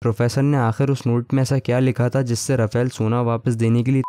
Professor ने आखिर उस नोट में ऐसा क्या लिखा था जिससे राफेल सोना वापस देने के लिए।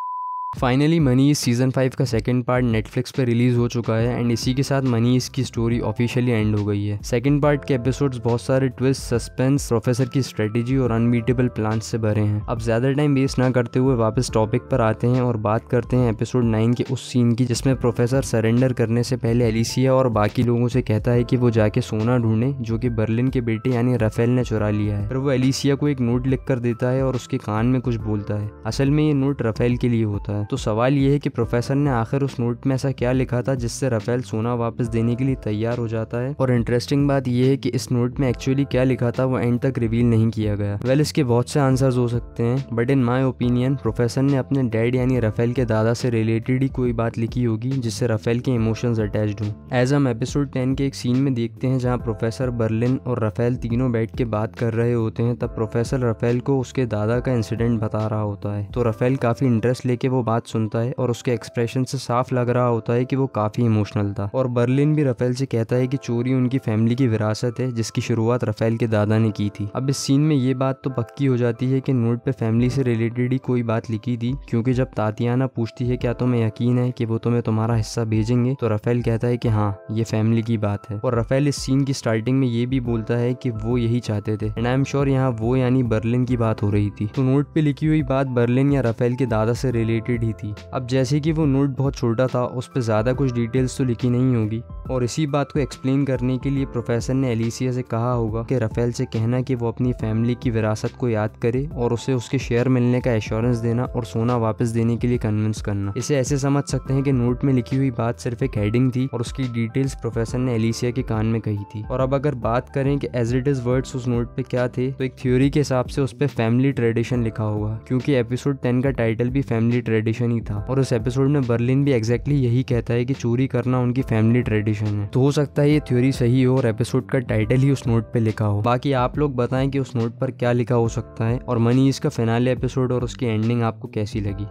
फाइनली मनी इस सीज़न 5 का सेकंड पार्ट नेटफ्लिक्स पे रिलीज़ हो चुका है एंड इसी के साथ मनी इसकी स्टोरी ऑफिशियली एंड हो गई है। सेकंड पार्ट के एपिसोड्स बहुत सारे ट्विस्ट, सस्पेंस, प्रोफेसर की स्ट्रेटेजी और अनबीटेबल प्लान्स से भरे हैं। अब ज़्यादा टाइम वेस्ट ना करते हुए वापस टॉपिक पर आते हैं और बात करते हैं एपिसोड 9 के उस सीन की जिसमें प्रोफेसर सरेंडर करने से पहले एलिसिया और बाकी लोगों से कहता है कि वो जाके सोना ढूंढे जो कि बर्लिन के बेटे यानी राफेल ने चुरा लिया है। फिर वो एलिसिया को एक नोट लिख कर देता है और उसके कान में कुछ बोलता है। असल में ये नोट राफेल के लिए होता है। तो सवाल ये है कि प्रोफेसर ने आखिर उस नोट में ऐसा क्या लिखा था जिससे राफेल सोना वापस देने के लिए तैयार हो जाता है। और इंटरेस्टिंग बात यह है कि इस नोट में एक्चुअली क्या लिखा था वो एंड तक रिवील नहीं किया गया। वेल इसके बहुत से आंसर्स हो सकते हैं but in my opinion professor ने अपने डैड यानी राफेल के दादा से रिलेटेड ही कोई बात लिखी होगी जिससे राफेल के इमोशंस अटैच्ड हों। एज हम एपिसोड 10 के एक सीन में देखते हैं जहाँ प्रोफेसर, बर्लिन और राफेल तीनों बैठ के बात कर रहे होते हैं, तब प्रोफेसर राफेल को उसके दादा का इंसिडेंट बता रहा होता है। तो राफेल काफी इंटरेस्ट लेके वो बात सुनता है और उसके एक्सप्रेशन से साफ लग रहा होता है कि वो काफी इमोशनल था। और बर्लिन भी राफेल से कहता है कि चोरी उनकी फैमिली की विरासत है जिसकी शुरुआत राफेल के दादा ने की थी। अब इस सीन में ये बात तो पक्की हो जाती है कि नोट पे फैमिली से रिलेटेड ही कोई बात लिखी थी, क्योंकि जब तातियाना पूछती है क्या तुम्हें यकीन है कि वो तुम्हें तुम्हारा हिस्सा भेजेंगे, तो राफेल कहता है कि हाँ ये फैमिली की बात है। और राफेल इस सीन की स्टार्टिंग में ये भी बोलता है कि वो यही चाहते थे एंड आई एम श्योर यहाँ वो यानी बर्लिन की बात हो रही थी। तो नोट पे लिखी हुई बात बर्लिन या राफेल के दादा से रिलेटेड ही थी। अब जैसे कि वो नोट बहुत छोटा था उस पर ज़्यादा कुछ डिटेल्स तो लिखी नहीं होगी और इसी बात को एक्सप्लेन करने के लिए प्रोफेसर ने एलिसिया से कहा होगा कि राफेल से कहना कि वो अपनी फैमिली की विरासत को याद करे और उसे उसके शेयर मिलने का एश्योरेंस देना और सोना वापस देने के लिए कन्विंस करना। इसे ऐसे समझ सकते हैं कि नोट में लिखी हुई बात सिर्फ एक हेडिंग थी और उसकी डिटेल्स प्रोफेसर ने एलिसिया के कान में कही थी। और अब अगर बात करें कि एज इट इज वर्ड्स उस नोट पे क्या थे, तो एक थ्योरी के हिसाब से उस पे फैमिली ट्रेडिशन लिखा होगा, क्योंकि एपिसोड 10 का टाइटल भी फैमिली ट्रेडिशन ही था और उस एपिसोड में बर्लिन भी एग्जैक्टली यही कहता है कि चोरी करना उनकी फैमिली ट्रेडिशन है। तो हो सकता है ये थ्योरी सही हो और एपिसोड का टाइटल ही उस नोट पे लिखा हो। बाकी आप लोग बताएं कि उस नोट पर क्या लिखा हो सकता है और मनी इसका फिनाले एपिसोड और उसकी एंडिंग आपको कैसी लगी।